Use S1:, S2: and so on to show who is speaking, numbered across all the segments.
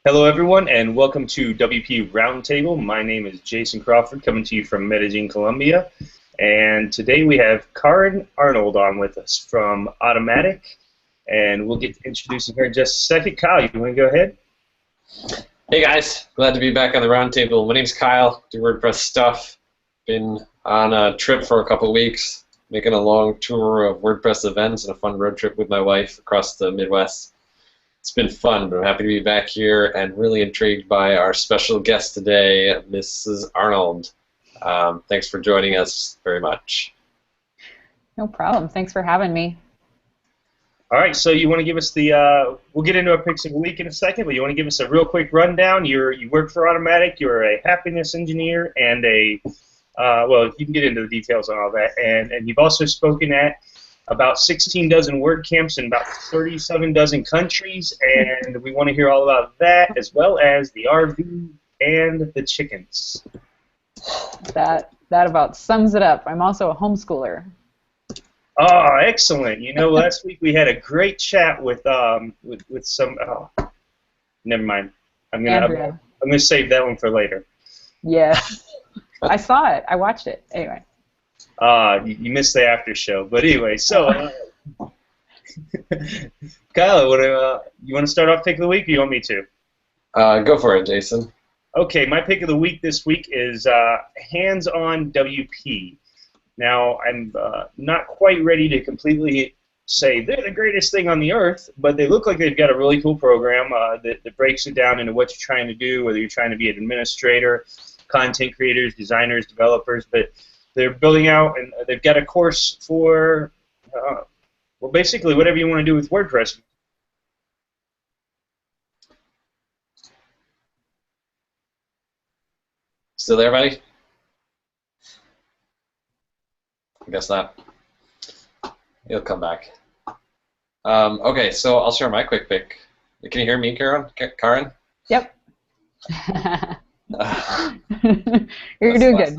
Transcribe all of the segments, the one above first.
S1: Hello, everyone, and welcome to WP Roundtable. My name is Jason Crawford, coming to you from Medellin, Colombia. And today we have Karen Arnold on with us from Automatic, and we'll get to introducing her in just a second. Kyle, you want to go ahead?
S2: Hey guys, glad to be back on the roundtable. My name's Kyle, do WordPress stuff. Been on a trip for a couple weeks, making a long tour of WordPress events and a fun road trip with my wife across the Midwest. It's been fun, but I'm happy to be back here and really intrigued by our special guest today, Mrs. Arnold. Thanks for joining us very much.
S3: No problem. Thanks for having me.
S1: All right, so you want to give us the, we'll get into our picks of the week in a second, but you want to give us a real quick rundown. You work for Automatic, you're a happiness engineer, and well, you can get into the details on all that, and you've also spoken at about 16 dozen WordCamps in about 37 dozen countries, and we want to hear all about that, as well as the RV and the chickens.
S3: That about sums it up. I'm also a homeschooler.
S1: Oh, excellent! You know, last week we had a great chat with some. Oh, never mind. I'm gonna save that one for later.
S3: Yes, I saw it. I watched it. Anyway.
S1: You missed the after show, but anyway. So, Kyle, you want to start off pick of the week, or you want me to?
S2: Go for it, Jason.
S1: Okay, my pick of the week this week is hands-on WP. Now, I'm not quite ready to completely say they're the greatest thing on the earth, but they look like they've got a really cool program that breaks it down into what you're trying to do, whether you're trying to be an administrator, content creators, designers, developers, but they're building out, and they've got a course for, well, basically whatever you want to do with WordPress.
S2: Still there, buddy? I guess not. He'll come back. Okay, so I'll share my quick pick. Can you hear me, Karen?
S3: Yep. You're doing good.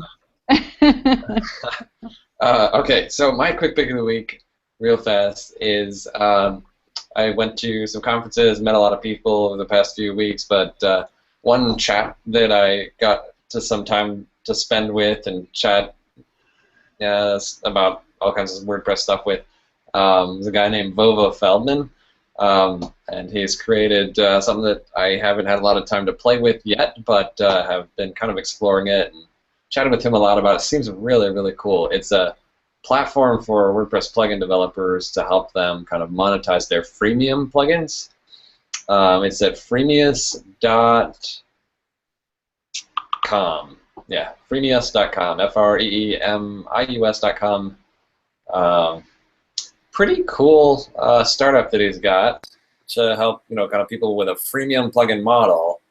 S2: Okay, so my quick pick of the week, real fast, is I went to some conferences, met a lot of people over the past few weeks, but one chap that I got to some time to spend with and chat about all kinds of WordPress stuff with is a guy named Vovo Feldman, and he's created something that I haven't had a lot of time to play with yet, but have been kind of exploring it and chatted with him a lot about it. Seems really, really cool. It's a platform for WordPress plugin developers to help them kind of monetize their freemium plugins. It's at freemius.com. Yeah, freemius.com. freemius.com. Pretty cool startup that he's got to help, kind of people with a freemium plugin model.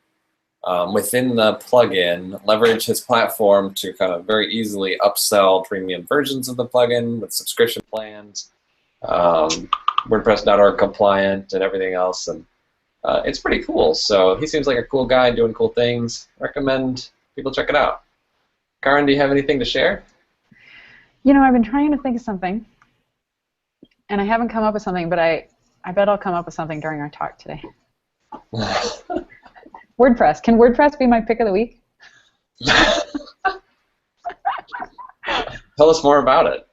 S2: Within the plugin, leverage his platform to kind of very easily upsell premium versions of the plugin with subscription plans, WordPress.org compliant, and everything else. And it's pretty cool. So he seems like a cool guy doing cool things. Recommend people check it out. Karen, do you have anything to share?
S3: I've been trying to think of something, and I haven't come up with something, but I bet I'll come up with something during our talk today. WordPress. Can WordPress be my pick of the week?
S2: Tell us more about it.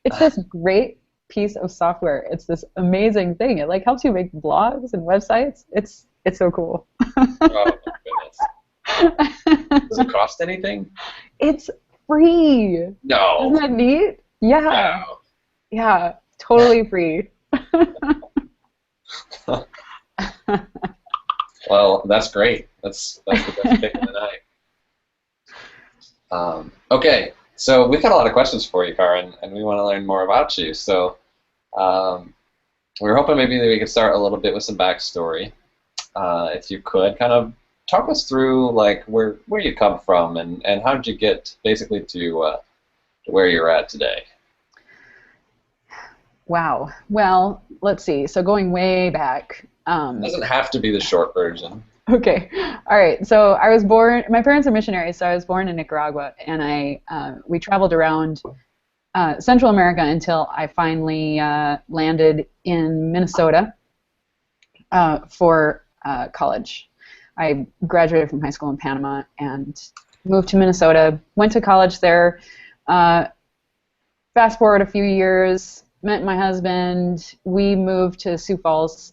S3: It's this great piece of software. It's this amazing thing. It helps you make blogs and websites. It's so cool.
S2: Oh my goodness. Does it cost anything?
S3: It's free.
S2: No.
S3: Isn't that neat? Yeah.
S2: No.
S3: Yeah. Totally free.
S2: Well, that's great. That's the best pick of the night. Okay, so we've got a lot of questions for you, Karen, and we want to learn more about you. So we were hoping maybe that we could start a little bit with some backstory. If you could, kind of talk us through where you come from and how did you get basically to where you're at today.
S3: Wow. Well, let's see. So going way back.
S2: It doesn't have to be the short version.
S3: Okay. All right. So I was born. My parents are missionaries, so I was born in Nicaragua, and we traveled around Central America until I finally landed in Minnesota for college. I graduated from high school in Panama and moved to Minnesota, went to college there. Fast forward a few years, met my husband. We moved to Sioux Falls,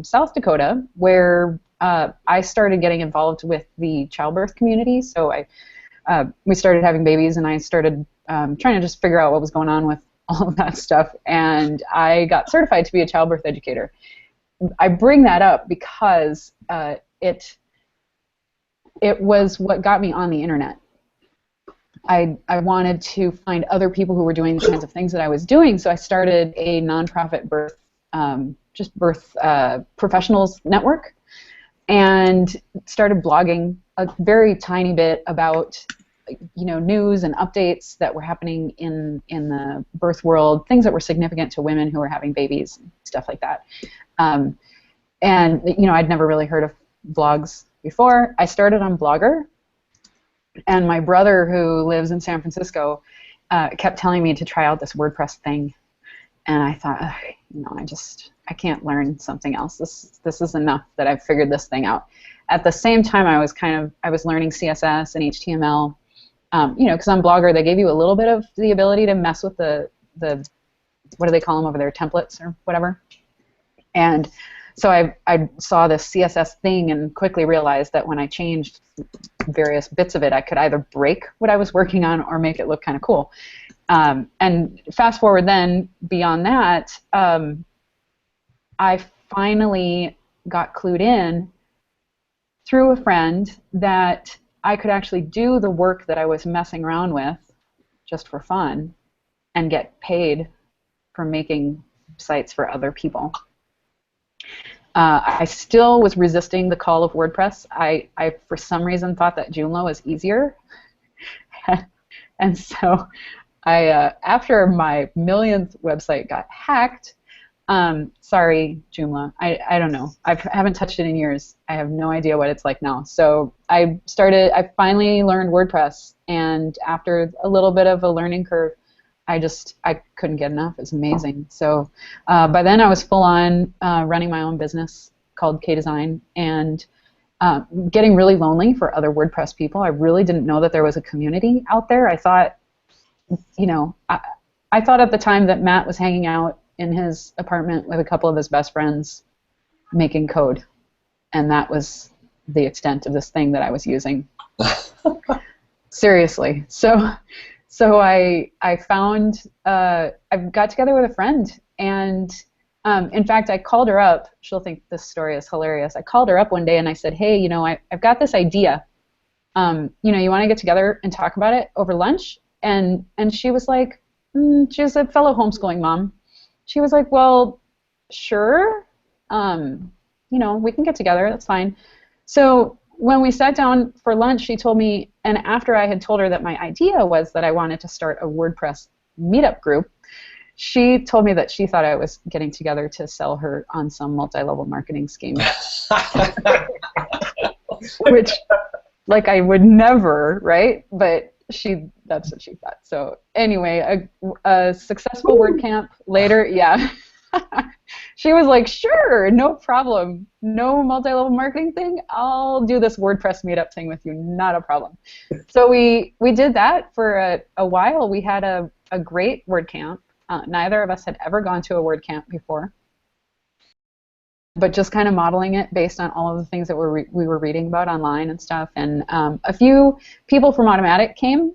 S3: South Dakota, where I started getting involved with the childbirth community. So we started having babies, and I started trying to just figure out what was going on with all of that stuff. And I got certified to be a childbirth educator. I bring that up because it was what got me on the internet. I wanted to find other people who were doing the kinds of things that I was doing, so I started a nonprofit birth professionals network, and started blogging a very tiny bit about news and updates that were happening in the birth world, things that were significant to women who were having babies, stuff like that. And I'd never really heard of blogs before. I started on Blogger. And my brother, who lives in San Francisco, kept telling me to try out this WordPress thing, and I thought, I can't learn something else. This is enough that I've figured this thing out. At the same time, I was learning CSS and HTML, because on Blogger they gave you a little bit of the ability to mess with the what do they call them over there, templates or whatever, and so I saw this CSS thing and quickly realized that when I changed various bits of it, I could either break what I was working on or make it look kind of cool. And fast forward then, beyond that, I finally got clued in through a friend that I could actually do the work that I was messing around with just for fun and get paid for making sites for other people. I still was resisting the call of WordPress. I for some reason thought that Joomla was easier. And so after my millionth website got hacked, sorry, Joomla, I don't know. I haven't touched it in years. I have no idea what it's like now. So I finally learned WordPress, and after a little bit of a learning curve, I couldn't get enough. It's amazing. So by then I was full on running my own business called K-Design, and getting really lonely for other WordPress people. I really didn't know that there was a community out there. I thought, I thought at the time that Matt was hanging out in his apartment with a couple of his best friends making code, and that was the extent of this thing that I was using. Seriously. So I found, I got together with a friend, and in fact I called her up. She'll think this story is hilarious. I called her up one day and I said, hey, I've got this idea. You want to get together and talk about it over lunch? And she was like, she was a fellow homeschooling mom. She was like, well, sure. We can get together. That's fine. So when we sat down for lunch, she told me, and after I had told her that my idea was that I wanted to start a WordPress meetup group, she told me that she thought I was getting together to sell her on some multi-level marketing scheme. Which, like, I would never, right? But that's what she thought. So anyway, a successful WordCamp later, yeah. She was like, sure, no problem. No multi-level marketing thing. I'll do this WordPress meetup thing with you. Not a problem. So we did that for a while. We had a great WordCamp. Neither of us had ever gone to a WordCamp before, but just kind of modeling it based on all of the things that we were reading about online and stuff. And a few people from Automatic came,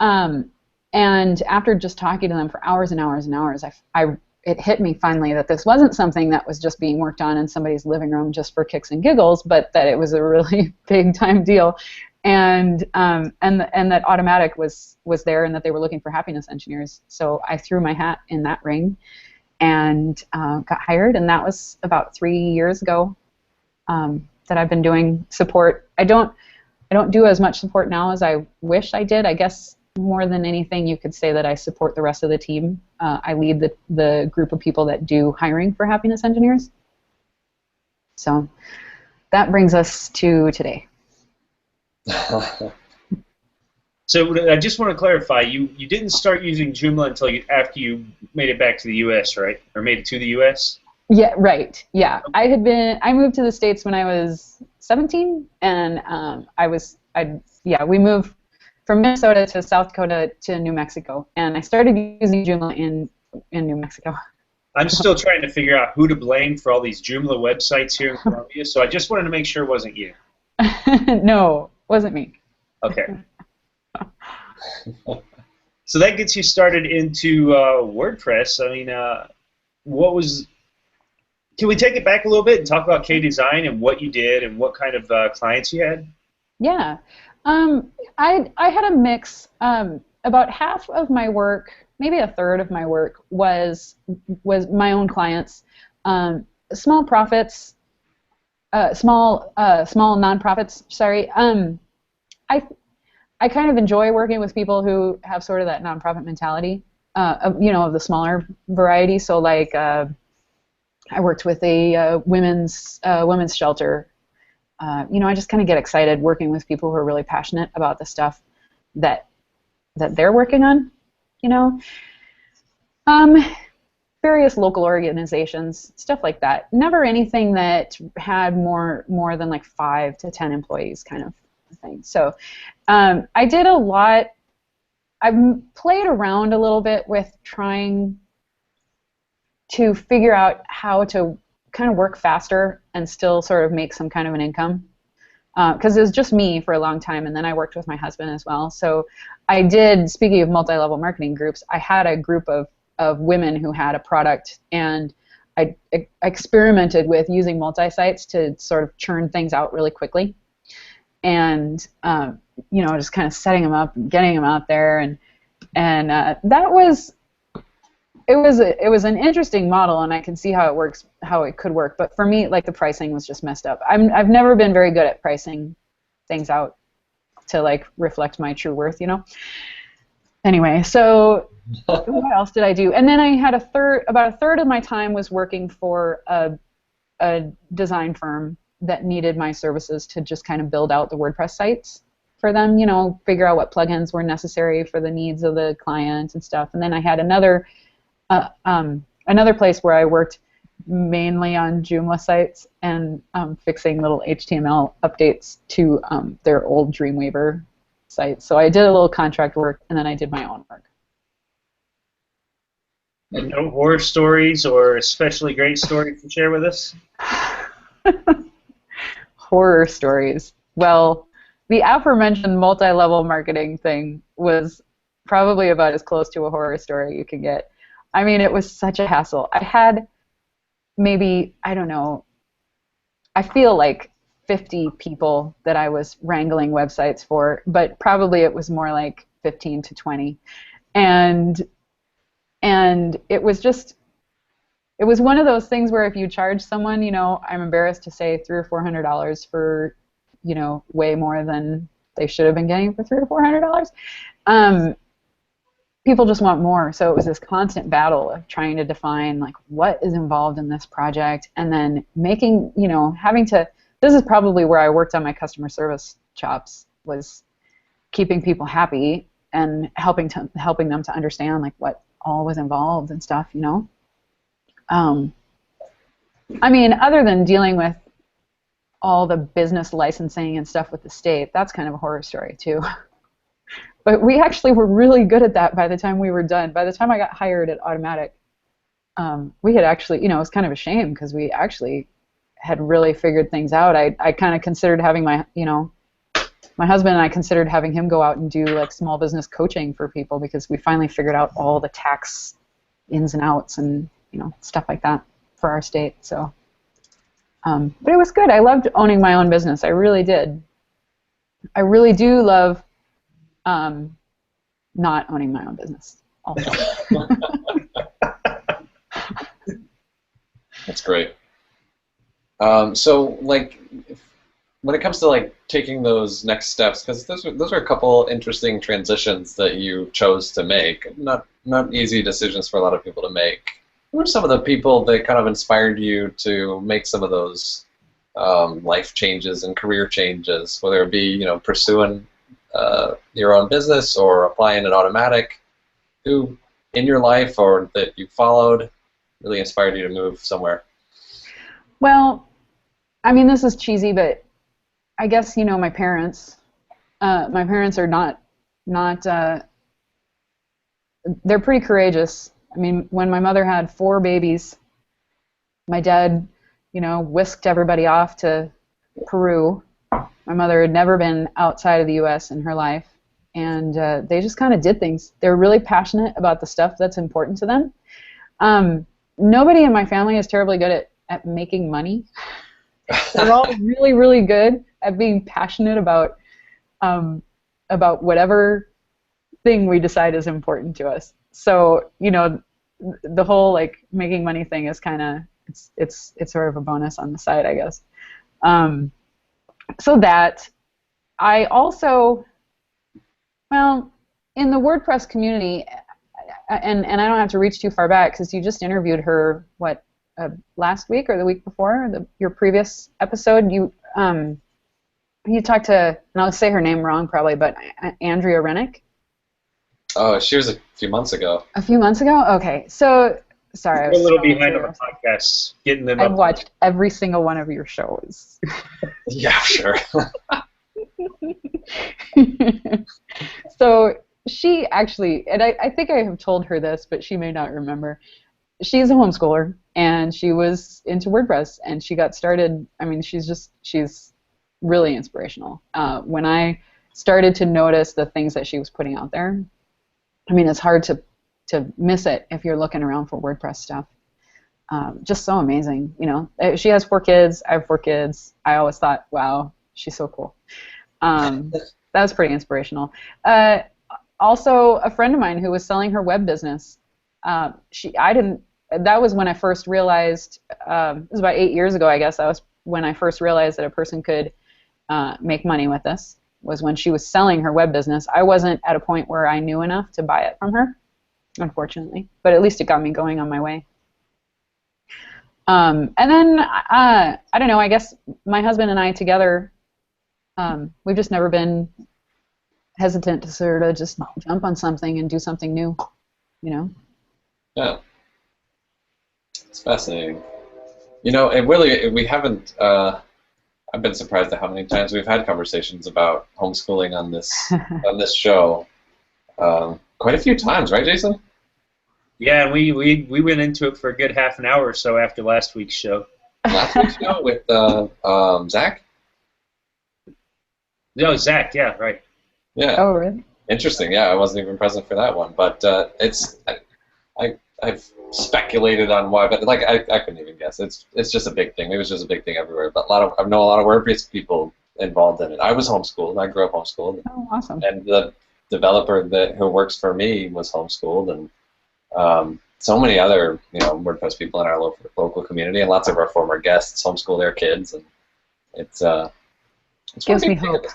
S3: and after just talking to them for hours and hours and hours, it hit me finally that this wasn't something that was just being worked on in somebody's living room just for kicks and giggles, but that it was a really big time deal, and that Automatic was there, and that they were looking for happiness engineers. So I threw my hat in that ring and got hired, and that was about 3 years ago that I've been doing support. I don't do as much support now as I wish I did. I guess more than anything, you could say that I support the rest of the team. I lead the group of people that do hiring for happiness engineers. So that brings us to today.
S1: So I just want to clarify, you didn't start using Joomla until after you made it back to the U.S., right? Or made it to the U.S.?
S3: Yeah, right. Yeah, I moved to the States when I was 17, and we moved from Minnesota to South Dakota to New Mexico, and I started using Joomla in New Mexico.
S1: I'm still trying to figure out who to blame for all these Joomla websites here in Columbia, so I just wanted to make sure it wasn't you.
S3: No, wasn't me.
S1: Okay. So that gets you started into WordPress. I mean, can we take it back a little bit and talk about K-Design and what you did and what kind of clients you had?
S3: Yeah. I had a mix. About half of my work, maybe a third of my work, was my own clients, small profits, small nonprofits. Sorry. I kind of enjoy working with people who have sort of that nonprofit mentality, of the smaller variety. So like, I worked with a women's shelter. I just kind of get excited working with people who are really passionate about the stuff that they're working on. Various local organizations, stuff like that. Never anything that had more than like 5 to 10 employees, kind of thing. So I did a lot. I've played around a little bit with trying to figure out how to kind of work faster and still sort of make some kind of an income. Because it was just me for a long time, and then I worked with my husband as well. So I did, speaking of multi-level marketing groups, I had a group of women who had a product, and I experimented with using multi-sites to sort of churn things out really quickly. And just kind of setting them up and getting them out there, and that was it was an interesting model, and I can see how it works, how it could work. But for me, like, the pricing was just messed up. I've never been very good at pricing things out to like reflect my true worth, Anyway, so what else did I do? And then I had about a third of my time was working for a design firm that needed my services to just kind of build out the WordPress sites for them, figure out what plugins were necessary for the needs of the client and stuff. And then I had another place where I worked mainly on Joomla sites and fixing little HTML updates to their old Dreamweaver sites. So I did a little contract work, and then I did my own work.
S1: And no horror stories or especially great stories to share with us?
S3: Horror stories. Well, the aforementioned multi-level marketing thing was probably about as close to a horror story you can get. I mean, it was such a hassle. I had maybe, I don't know, I feel like 50 people that I was wrangling websites for, but probably it was more like 15 to 20. And it was one of those things where if you charge someone, I'm embarrassed to say $300 or $400 for, way more than they should have been getting for $300 or $400, people just want more. So it was this constant battle of trying to define like what is involved in this project, and then making, having to. This is probably where I worked on my customer service chops, was keeping people happy and helping them to understand like what all was involved and stuff. I mean, other than dealing with all the business licensing and stuff with the state, that's kind of a horror story too. But we actually were really good at that by the time we were done. By the time I got hired at Automatic, we had actually, it was kind of a shame because we actually had really figured things out. I kind of considered having my husband and I considered having him go out and do like small business coaching for people, because we finally figured out all the tax ins and outs and stuff like that for our state. So, but it was good. I loved owning my own business. I really did. I really do love not owning my own business also.
S2: That's great. So, like, when it comes to like taking those next steps, because those are a couple interesting transitions that you chose to make. Not easy decisions for a lot of people to make. Who are some of the people that kind of inspired you to make some of those life changes and career changes, whether it be pursuing your own business or applying at Automatic? Who in your life or that you followed really inspired you to move somewhere?
S3: Well, I mean, this is cheesy, but I guess, you know, my parents. My parents are not. They're pretty courageous. I mean, when my mother had 4 babies, my dad, you know, whisked everybody off to Peru. My mother had never been outside of the U.S. in her life, and they just kind of did things. They're really passionate about the stuff that's important to them. Nobody in my family is terribly good at making money. They're all really, really good at being passionate about whatever thing we decide is important to us. So, you know, the whole like making money thing is kind of it's sort of a bonus on the side, I guess. So that I also, well, in the WordPress community, and I don't have to reach too far back because you just interviewed her, what, last week or the week before, your previous episode, you talked to, and I'll say her name wrong probably, but Andrea Rennick.
S2: Oh, she was a few months ago.
S3: A few months ago? Okay. So, sorry. I was
S1: a little behind on the podcasts, getting them up.
S3: I've watched every single one of your shows.
S2: Yeah, sure.
S3: So, she actually, and I think I have told her this, but she may not remember. She's a homeschooler, and she was into WordPress, and she got started. I mean, she's really inspirational. When I started to notice the things that she was putting out there, I mean, it's hard to miss it if you're looking around for WordPress stuff. Just so amazing, you know. She has 4 kids. I have 4 kids. I always thought, wow, she's so cool. That was pretty inspirational. Also, a friend of mine who was selling her web business. That was when I first realized. It was about 8 years ago, I guess. That was when I first realized that a person could make money with this. Was when she was selling her web business. I wasn't at a point where I knew enough to buy it from her, unfortunately, but at least it got me going on my way. And then, I don't know, I guess my husband and I together, we've just never been hesitant to sort of just jump on something and do something new, you know?
S2: Yeah. It's fascinating. You know, and really, we haven't... I've been surprised at how many times we've had conversations about homeschooling on this show. Quite a few times, right, Jason?
S1: Yeah, we went into it for a good half an hour or so after last week's show.
S2: Last week's show with Zach?
S1: No, Zach, yeah, right.
S2: Yeah.
S3: Oh, really?
S2: Interesting, yeah, I wasn't even present for that one. But I've speculated on why, but like I couldn't even guess. It's just a big thing. It was just a big thing everywhere. But I know a lot of WordPress people involved in it. I was homeschooled. I grew up homeschooled.
S3: Oh, awesome.
S2: And the developer who works for me was homeschooled, and so many other WordPress people in our local community, and lots of our former guests homeschool their kids, and it's
S3: gives me hope.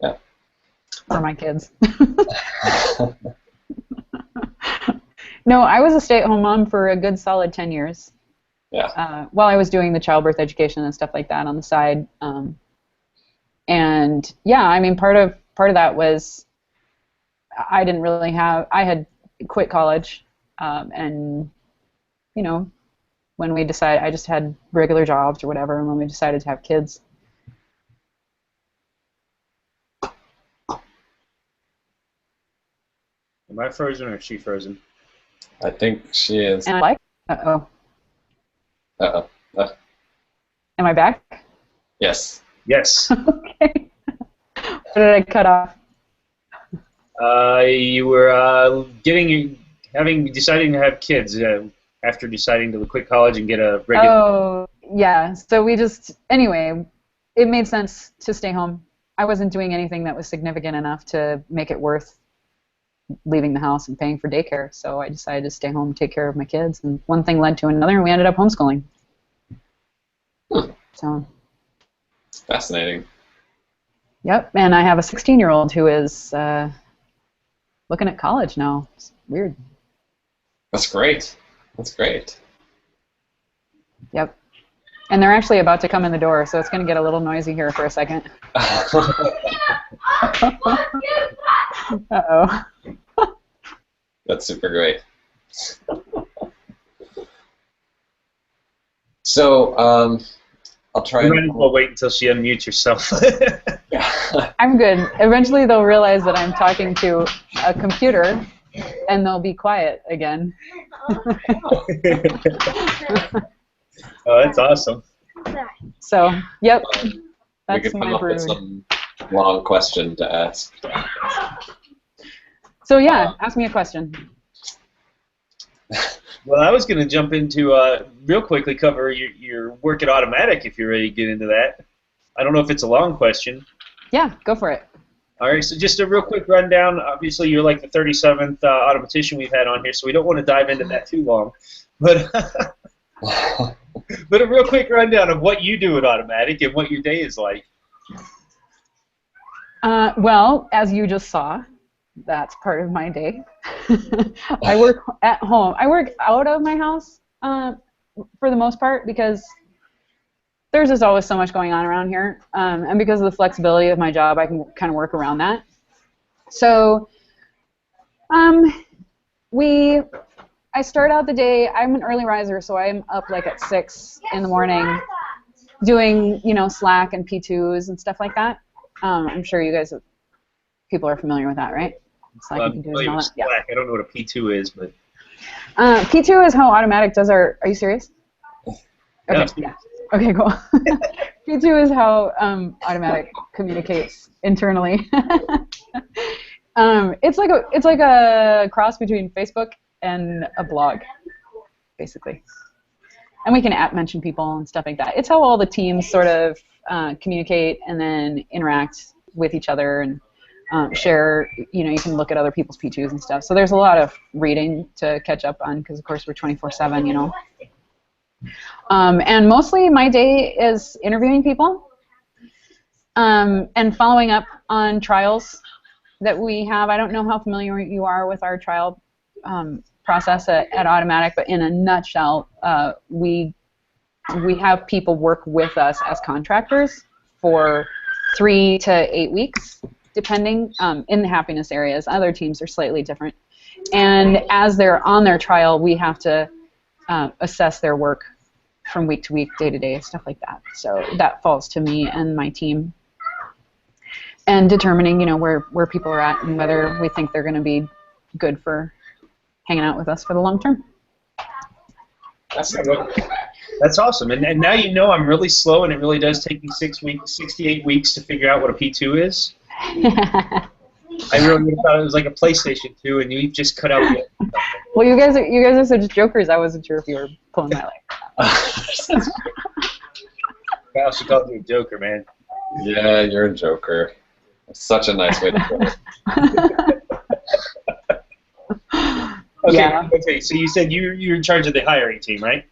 S2: Yeah.
S3: For my kids. No, I was a stay-at-home mom for a good solid 10 years.
S2: Yeah.
S3: While I was doing the childbirth education and stuff like that on the side. And yeah, I mean, part of that was I had quit college, and you know, when we decided, I just had regular jobs or whatever, and when we decided to have kids.
S1: Am I frozen or is she frozen?
S2: I think she is.
S3: And I like. Uh-oh.
S2: Uh-oh.
S3: Am I back?
S2: Yes.
S1: Yes.
S3: Okay. What did I cut off?
S1: You were deciding to have kids after deciding to quit college and get a regular.
S3: Oh, yeah. So anyway, it made sense to stay home. I wasn't doing anything that was significant enough to make it worth leaving the house and paying for daycare, so I decided to stay home and take care of my kids, and one thing led to another, and we ended up homeschooling. So.
S2: Fascinating.
S3: Yep, and I have a 16-year-old who is looking at college now. It's weird.
S2: That's great. That's great.
S3: Yep. And they're actually about to come in the door, so it's going to get a little noisy here for a second. Uh-oh.
S2: That's super great. So, I'll try.
S1: You might as well wait until she unmutes herself.
S2: Yeah.
S3: I'm good. Eventually they'll realize that I'm talking to a computer and they'll be quiet again.
S1: Oh, that's awesome.
S3: So, yep.
S2: We
S3: That's
S2: could come
S3: my
S2: up with
S3: brood.
S2: some long question to ask.
S3: So yeah, ask me a question.
S1: Well, I was going to jump into real quickly cover your work at Automatic if you're ready to get into that. I don't know if it's a long question.
S3: Yeah, go for it.
S1: All right, so just a real quick rundown. Obviously, you're like the 37th Automattician we've had on here, so we don't want to dive into that too long. But but a real quick rundown of what you do at Automatic and what your day is like.
S3: Well, as you just saw, that's part of my day. I work at home. I work out of my house for the most part because there's just always so much going on around here. And because of the flexibility of my job, I can kind of work around that. So I start out the day, I'm an early riser, so I'm up like at 6 in the morning doing, Slack and P2s and stuff like that. I'm sure you guys, people are familiar with that, right? Slack and P2s and all that.
S1: Slack. Yeah. I don't know what a P2 is, but...
S3: P2 is how Automatic does our... Are you serious? Okay,
S1: Yeah.
S3: Okay, cool. P2 is how Automatic communicates internally. It's like a cross between Facebook and a blog, basically. And we can mention people and stuff like that. It's how all the teams sort of communicate and then interact with each other and share. You can look at other people's P2s and stuff. So there's a lot of reading to catch up on because, of course, we're 24/7. And mostly my day is interviewing people and following up on trials that we have. I don't know how familiar you are with our trial process at Automatic, but in a nutshell, we have people work with us as contractors for 3 to 8 weeks, depending in the happiness areas. Other teams are slightly different. And as they're on their trial, we have to assess their work from week to week, day to day, stuff like that. So that falls to me and my team. And determining, where people are at and whether we think they're going to be good for hanging out with us for the long term.
S1: That's awesome. And now I'm really slow, and it really does take me 68 weeks to figure out what a P2 is. I really thought it was like a PlayStation 2, and you've just cut out the...
S3: Well, you guys are such jokers. I wasn't sure if you were pulling my leg.
S1: Kyle, she called you a joker, man.
S2: Yeah, you're a joker. Such a nice way to put it.
S1: Okay,
S3: Yeah.
S1: Okay. So you said you're in charge of the hiring team, right?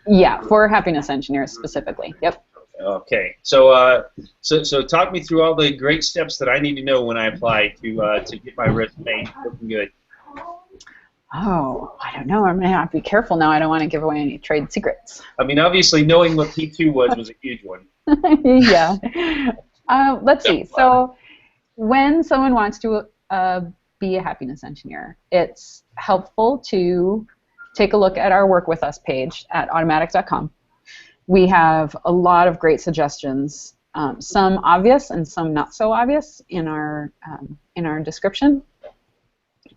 S3: Yeah, for happiness engineers specifically. Yep.
S1: Okay. So so talk me through all the great steps that I need to know when I apply to get my resume looking good.
S3: Oh, I don't know. I'm gonna have to be careful now. I don't want to give away any trade secrets.
S1: I mean, obviously, knowing what P2 was a huge one.
S3: Yeah. Let's see. So when someone wants to be a happiness engineer, it's helpful to take a look at our Work With Us page at automatic.com. We have a lot of great suggestions, some obvious and some not so obvious in our description.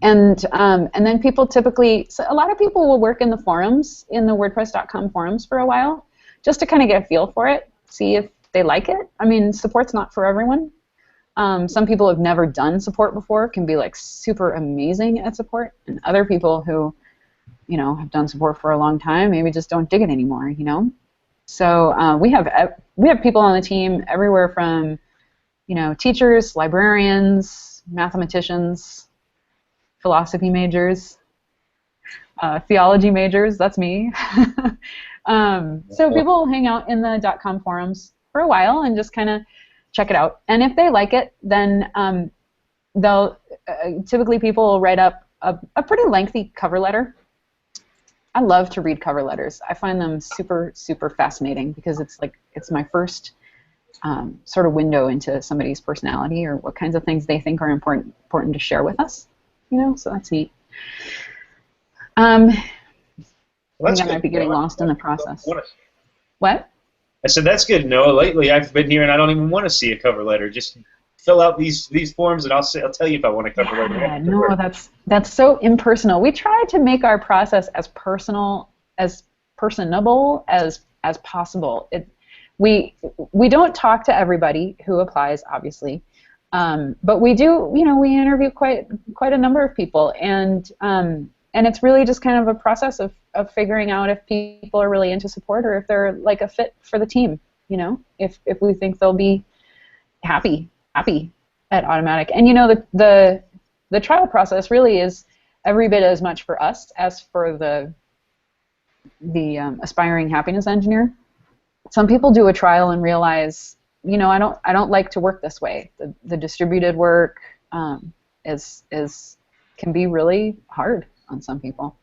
S3: And then people typically, so a lot of people will work in the forums, in the WordPress.com forums for a while, just to kind of get a feel for it, see if they like it. I mean, support's not for everyone. Some people have never done support before, can be like super amazing at support, and other people who, have done support for a long time maybe just don't dig it anymore, So we have people on the team everywhere from, teachers, librarians, mathematicians, philosophy majors, theology majors, that's me. So people hang out in the .com forums for a while and just kind of check it out. And if they like it, then they'll typically people will write up a pretty lengthy cover letter. I love to read cover letters. I find them super, super fascinating because it's my first sort of window into somebody's personality or what kinds of things they think are important to share with us. So that's neat.
S1: Well,
S3: I think I might be getting lost in the process. What?
S1: I said, that's good, Noah. Lately, I've been here, and I don't even want to see a cover letter. Just fill out these forms, and I'll tell you if I want a cover letter.
S3: Yeah, no, that's so impersonal. We try to make our process as personable as possible. We don't talk to everybody who applies, obviously, but we do. We interview quite a number of people, and it's really just kind of a process of figuring out if people are really into support or if they're like a fit for the team. If we think they'll be happy at Automattic. And the trial process really is every bit as much for us as for the aspiring happiness engineer. Some people do a trial and realize, I don't like to work this way. The distributed work can be really hard on some people.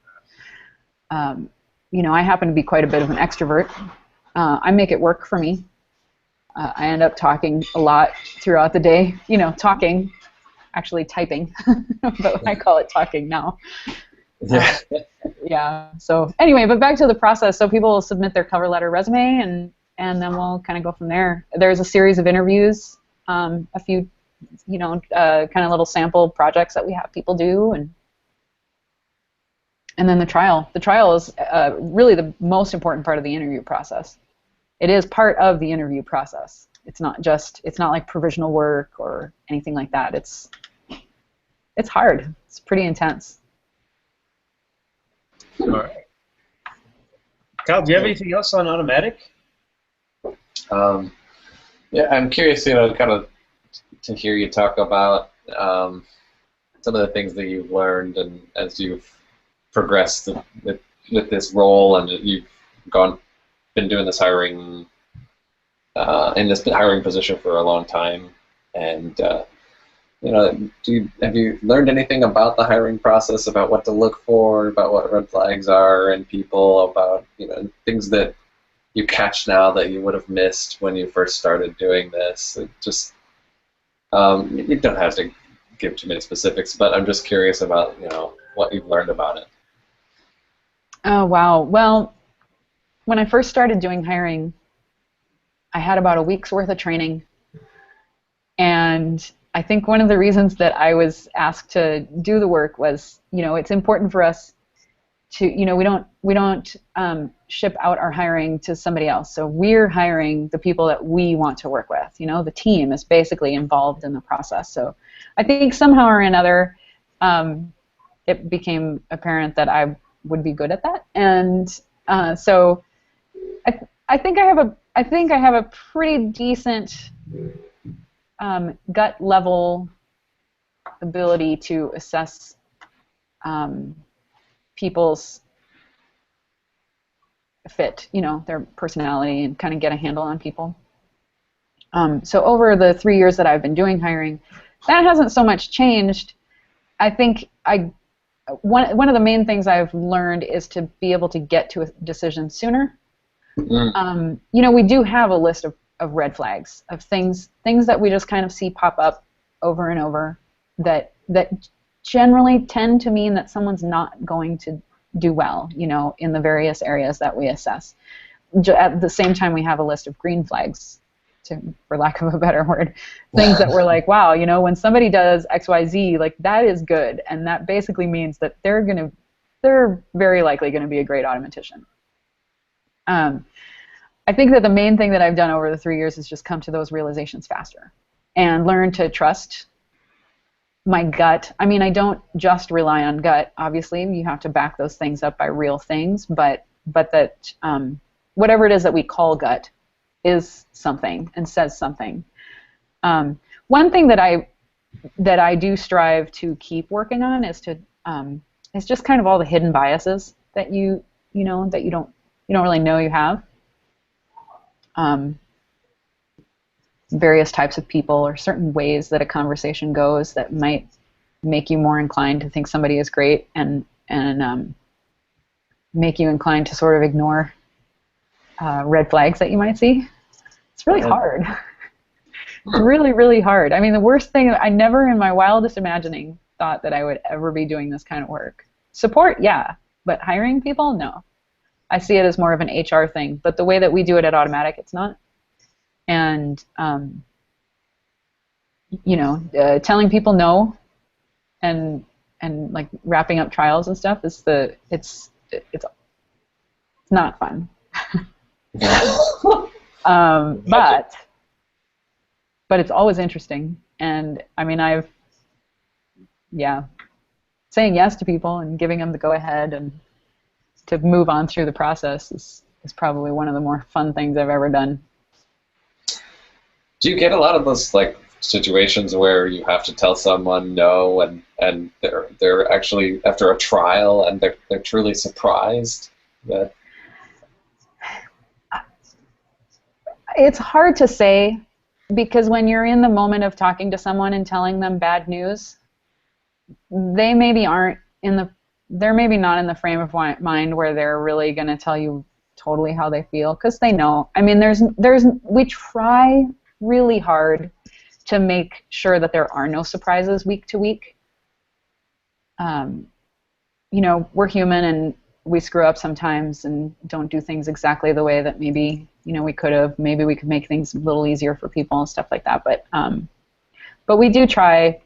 S3: I happen to be quite a bit of an extrovert. I make it work for me. I end up talking a lot throughout the day. Talking, actually typing, but I call it talking now.
S2: Yeah.
S3: Yeah. So anyway, but back to the process. So people will submit their cover letter, resume, and then we'll kind of go from there. There's a series of interviews, a few, kind of little sample projects that we have people do, and then the trial. The trial is really the most important part of the interview process. It is part of the interview process. It's not like provisional work or anything like that. It's hard. It's pretty intense.
S1: All right. Kyle, do you have anything else on Automattic?
S2: Yeah, I'm curious, kind of to hear you talk about some of the things that you've learned and as you've progressed with this role and you've been doing this hiring in this hiring position for a long time, and have you learned anything about the hiring process, about what to look for, about what red flags are in people, about things that you catch now that you would have missed when you first started doing this? You don't have to give too many specifics, but I'm just curious about what you've learned about it.
S3: Oh wow! Well, when I first started doing hiring, I had about a week's worth of training, and I think one of the reasons that I was asked to do the work was, it's important for us to, we don't ship out our hiring to somebody else. So we're hiring the people that we want to work with. The team is basically involved in the process. So I think somehow or another, it became apparent that I would be good at that, and so I think I have a pretty decent gut level ability to assess people's fit, their personality, and kind of get a handle on people. So over the 3 years that I've been doing hiring, that hasn't so much changed. I think one of the main things I've learned is to be able to get to a decision sooner. We do have a list of red flags, of things that we just kind of see pop up over and over that generally tend to mean that someone's not going to do well, in the various areas that we assess. At the same time, we have a list of green flags, for lack of a better word, things that we're like, wow, when somebody does X, Y, Z, like that is good, and that basically means that they're very likely going to be a great automatician. I think that the main thing that I've done over the 3 years is just come to those realizations faster and learn to trust my gut. I mean, I don't just rely on gut. Obviously, you have to back those things up by real things, but that whatever it is that we call gut is something and says something. One thing that I do strive to keep working on is just kind of all the hidden biases that you don't really know you have. Various types of people or certain ways that a conversation goes that might make you more inclined to think somebody is great and make you inclined to sort of ignore red flags that you might see. It's really hard. It's really, really hard. I mean, the worst thing, I never in my wildest imagining thought that I would ever be doing this kind of work. Support, yeah, but hiring people, no. I see it as more of an HR thing, but the way that we do it at Automatic, it's not. And you know, telling people no, and like wrapping up trials and stuff is it's not fun. But it's always interesting, and I mean saying yes to people and giving them the go ahead and to move on through the process is probably one of the more fun things I've ever done.
S2: Do you get a lot of those like situations where you have to tell someone no, and they're actually after a trial and they're truly surprised that?
S3: It's hard to say, because when you're in the moment of talking to someone and telling them bad news, they maybe they're maybe not in the frame of mind where they're really going to tell you totally how they feel, because they know. I mean, we try really hard to make sure that there are no surprises week to week. You know, we're human and we screw up sometimes and don't do things exactly the way that maybe, you know, we could have. Maybe we could make things a little easier for people and stuff like that. But we do try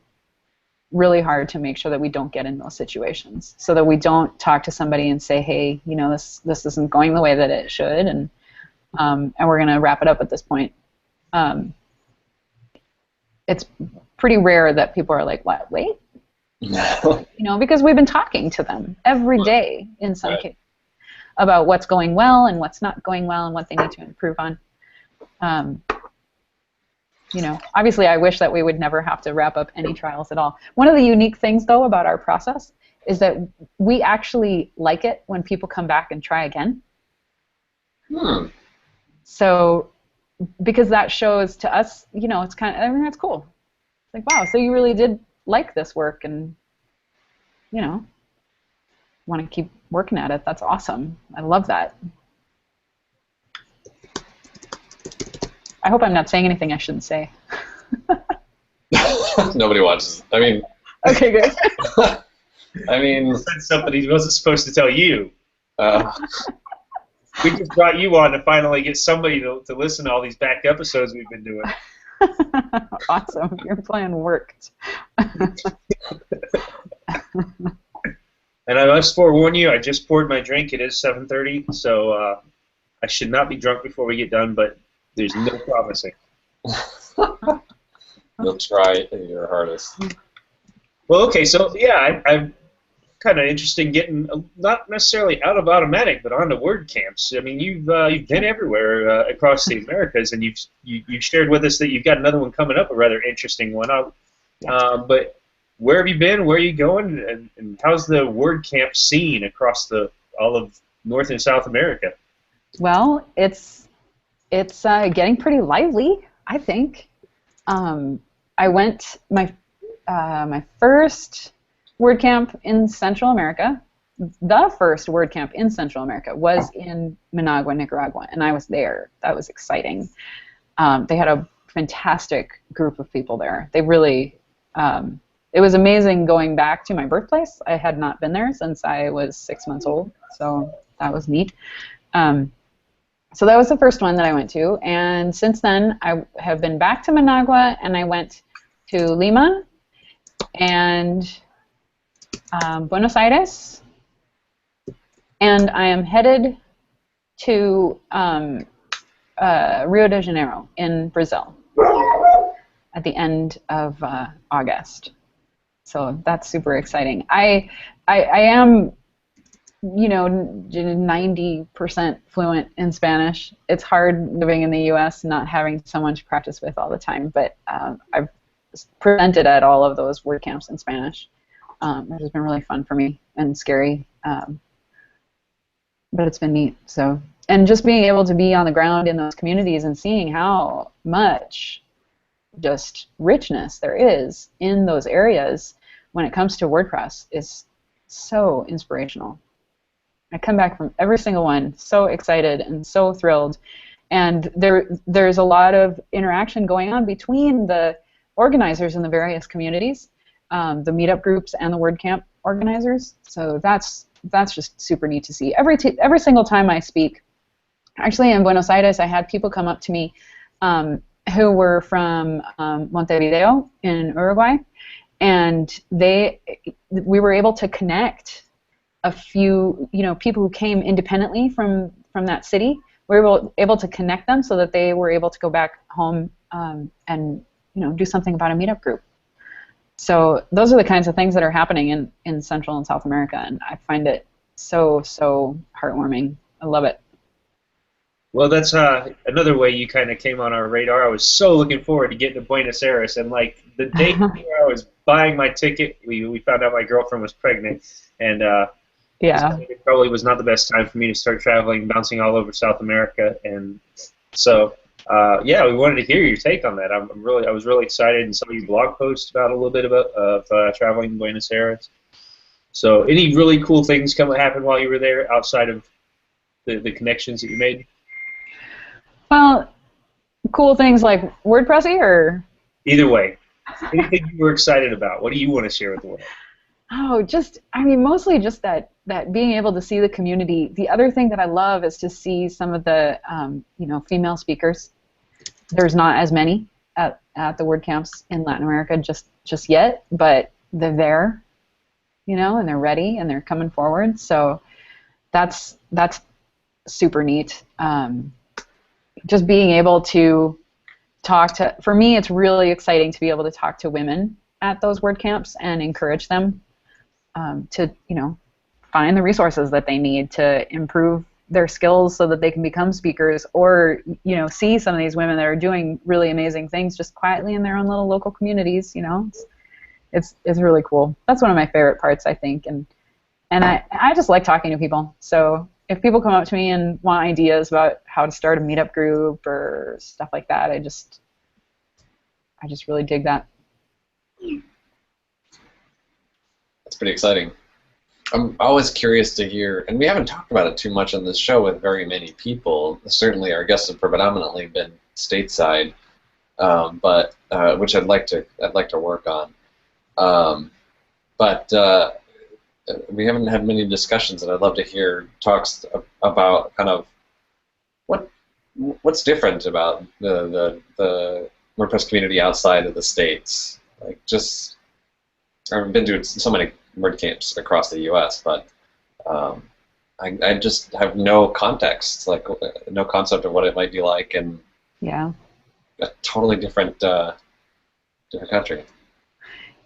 S3: really hard to make sure that we don't get in those situations, so that we don't talk to somebody and say, hey, you know, this isn't going the way that it should, and we're going to wrap it up at this point. It's pretty rare that people are like, what, wait? You know, because we've been talking to them every day in some case about what's going well and what's not going well and what they need to improve on. You know, obviously I wish that we would never have to wrap up any trials at all. One of the unique things, though, about our process is that we actually like it when people come back and try again. So, because that shows to us, you know, it's kind of, I mean, that's cool. It's like, wow, so you really did like this work and, you know, want to keep working at it. That's awesome. I love that. I hope I'm not saying anything I shouldn't say.
S2: Nobody watches. I mean.
S3: Okay, good.
S2: I mean.
S1: You said something he wasn't supposed to tell you. We just brought you on to finally get somebody to listen to all these back episodes we've been doing.
S3: Awesome. Your plan worked.
S1: And I must forewarn you, I just poured my drink. It is 7:30, so I should not be drunk before we get done, but there's no promising.
S2: You'll try your hardest.
S1: Well, okay, so yeah, I'm kind of interested in getting, not necessarily out of Automatic, but onto WordCamps. I mean, you've been everywhere across the Americas, and you've shared with us that you've got another one coming up, a rather interesting one. But where have you been? Where are you going? And how's the WordCamp scene across all of North and South America? Well,
S3: it's getting pretty lively, I think. I went my first WordCamp in Central America. The first WordCamp in Central America was in Managua, Nicaragua, and I was there. That was exciting. They had a fantastic group of people there. They really, it was amazing going back to my birthplace. I had not been there since I was 6 months old, so that was neat. So that was the first one that I went to, and since then I have been back to Managua, and I went to Lima and Buenos Aires, and I am headed to Rio de Janeiro in Brazil at the end of August. So that's super exciting. I am, you know, 90% fluent in Spanish. It's hard living in the U.S. not having someone to practice with all the time, but I've presented at all of those WordCamps in Spanish, which has been really fun for me and scary, but it's been neat. So, and just being able to be on the ground in those communities and seeing how much just richness there is in those areas when it comes to WordPress is so inspirational. I come back from every single one so excited and so thrilled, and there's a lot of interaction going on between the organizers in the various communities, the meetup groups and the WordCamp organizers. So that's just super neat to see. Every single time I speak, actually in Buenos Aires, I had people come up to me who were from Montevideo in Uruguay, and we were able to connect a few, people who came independently from that city. We were able to connect them so that they were able to go back home and do something about a meetup group. So those are the kinds of things that are happening in Central and South America, and I find it so heartwarming. I love it.
S1: Well, that's another way you kind of came on our radar. I was so looking forward to getting to Buenos Aires, and like the day before I was buying my ticket, we found out my girlfriend was pregnant, and it probably was not the best time for me to start traveling, bouncing all over South America, and so we wanted to hear your take on that. I was really excited, and some of your blog posts about a little bit of traveling in Buenos Aires. So, any really cool things happen while you were there outside of the connections that you made?
S3: Well, cool things like WordPressy, or?
S1: Either way. Anything you were excited about? What do you want to share with the world?
S3: Oh, mostly just that being able to see the community. The other thing that I love is to see some of the, female speakers. There's not as many at the WordCamps in Latin America just yet, but they're there, and they're ready and they're coming forward. So that's super neat. Just being able to for me, it's really exciting to be able to talk to women at those WordCamps and encourage them to, find the resources that they need to improve their skills so that they can become speakers, or, see some of these women that are doing really amazing things just quietly in their own little local communities, It's really cool. That's one of my favorite parts, I think, and I just like talking to people. So if people come up to me and want ideas about how to start a meetup group or stuff like that, I just really dig that.
S2: That's pretty exciting. I'm always curious to hear, and we haven't talked about it too much on this show with very many people. Certainly our guests have predominantly been stateside, but which I'd like to work on. But we haven't had many discussions, and I'd love to hear talks about kind of what's different about the WordPress community outside of the States. Like, just I've been to so many WordCamps across the U.S., but I just have no context, like no concept of what it might be like, and a totally different country.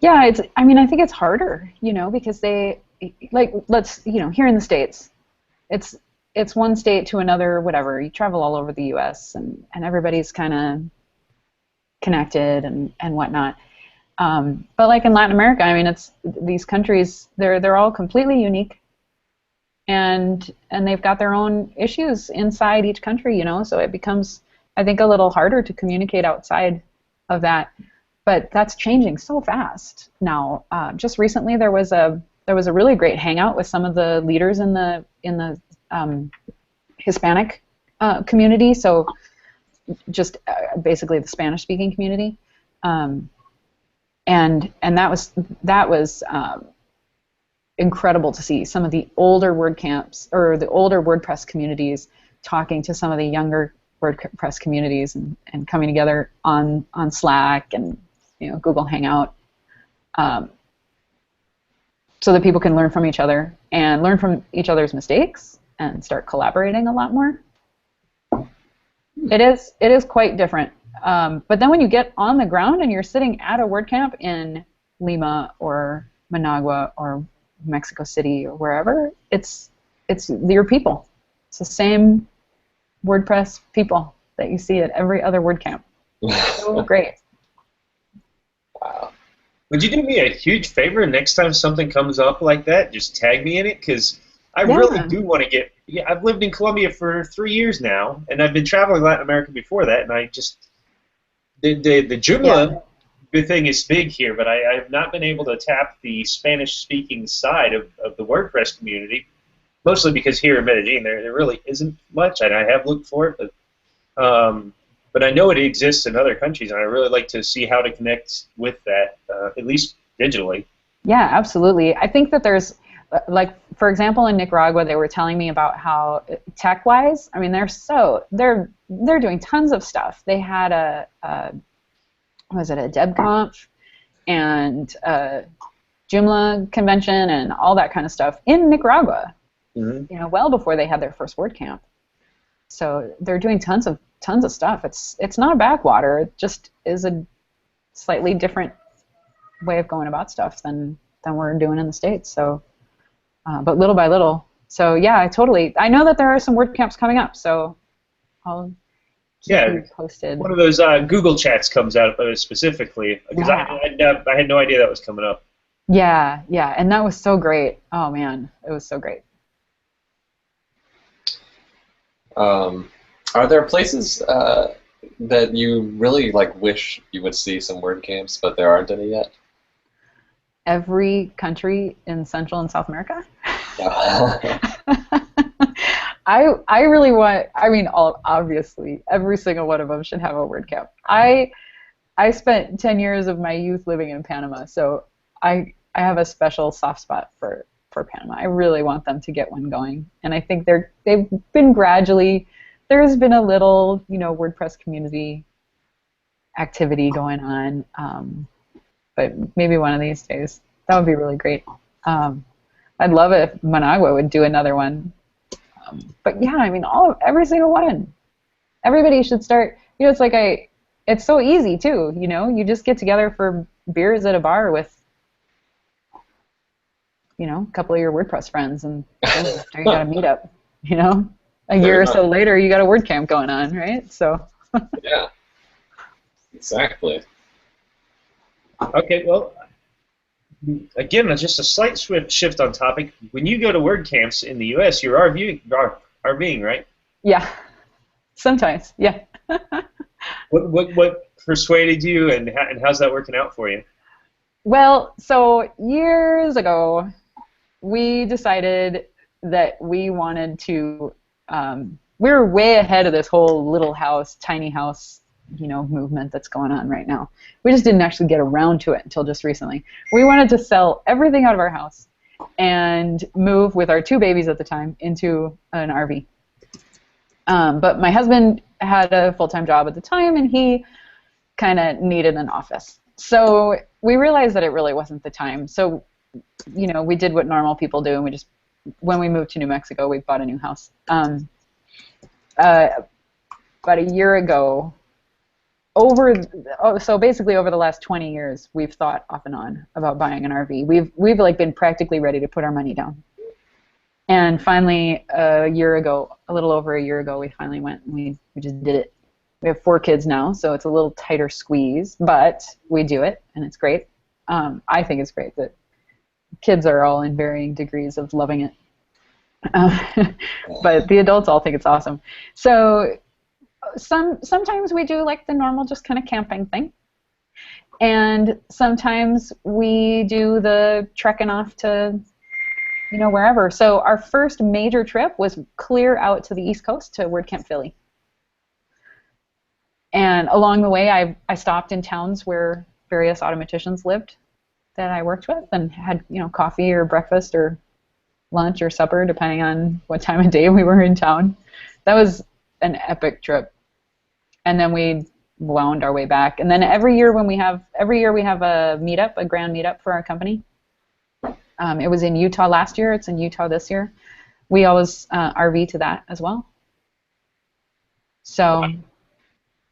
S3: Yeah, I think it's harder, because they, here in the States, it's one state to another, whatever. You travel all over the U.S. and everybody's kind of connected and whatnot. But like in Latin America, it's these countries, they're all completely unique, and they've got their own issues inside each country, so it becomes, I think, a little harder to communicate outside of that. But that's changing so fast now. Just recently, there was a really great hangout with some of the leaders in the Hispanic community. So just basically the Spanish-speaking community, and that was incredible to see some of the older WordCamps or the older WordPress communities talking to some of the younger WordPress communities and coming together on Slack and Google Hangout, so that people can learn from each other and learn from each other's mistakes and start collaborating a lot more. It is quite different. But then when you get on the ground and you're sitting at a WordCamp in Lima or Managua or Mexico City or wherever, it's your people. It's the same WordPress people that you see at every other WordCamp. So great.
S1: Wow. Would you do me a huge favor next time something comes up like that? Just tag me in it, because I really do want to get. Yeah, I've lived in Colombia for 3 years now, and I've been traveling Latin America before that, and I just the Joomla thing is big here, but I have not been able to tap the Spanish-speaking side of the WordPress community, mostly because here in Medellin there really isn't much, and I have looked for it, but I know it exists in other countries, and I really like to see how to connect with that, at least digitally.
S3: Yeah, absolutely. I think that there's, like, for example, in Nicaragua, they were telling me about how tech-wise, I mean, they're doing tons of stuff. They had was it a DebConf and a Joomla convention and all that kind of stuff in Nicaragua.
S1: Mm-hmm.
S3: You know, well before they had their first WordCamp. So they're doing tons of stuff. It's not a backwater. It just is a slightly different way of going about stuff than we're doing in the States. So, but little by little. So yeah, I know that there are some WordCamps coming up. So I'll keep you posted.
S1: One of those Google chats comes out specifically because I had no idea that was coming up.
S3: Yeah, and that was so great. Oh man, it was so great.
S2: Are there places that you really wish you would see some WordCamps, but there aren't any yet?
S3: Every country in Central and South America. I really want. I mean, obviously, every single one of them should have a WordCamp. I spent 10 years of my youth living in Panama, so I have a special soft spot for Panama. I really want them to get one going, and I think they've been gradually. There's been a little, WordPress community activity going on, but maybe one of these days that would be really great. I'd love it if Managua would do another one, but yeah, I mean, every single one. Everybody should start. It's so easy too. You just get together for beers at a bar with. A couple of your WordPress friends, and you got a meetup. A year or so later, you got a WordCamp going on, right? So.
S2: Yeah. Exactly.
S1: Okay, well, again, just a slight shift on topic. When you go to WordCamps in the U.S., you're RVing, right?
S3: Yeah. Sometimes, yeah.
S1: What persuaded you, and how's that working out for you?
S3: Well, so years ago, we decided that we wanted to. We were way ahead of this whole little house, tiny house, movement that's going on right now. We just didn't actually get around to it until just recently. We wanted to sell everything out of our house and move with our 2 babies at the time into an RV. But my husband had a full-time job at the time, and he kind of needed an office. So we realized that it really wasn't the time. So, we did what normal people do, and when we moved to New Mexico, we bought a new house. About a year ago, so basically over the last 20 years, we've thought off and on about buying an RV. We've been practically ready to put our money down. And finally, a little over a year ago, we finally went and we just did it. We have 4 kids now, so it's a little tighter squeeze, but we do it, and it's great. I think it's great that kids are all in varying degrees of loving it. But the adults all think it's awesome. So sometimes we do the normal just kind of camping thing. And sometimes we do the trekking off to, wherever. So our first major trip was clear out to the East Coast to WordCamp Philly. And along the way, I stopped in towns where various automaticians lived that I worked with and had, coffee or breakfast or lunch or supper, depending on what time of day we were in town. That was an epic trip. And then we wound our way back. And then every year we have a meetup, a grand meetup for our company. It was in Utah last year. It's in Utah this year. We always RV to that as well. So,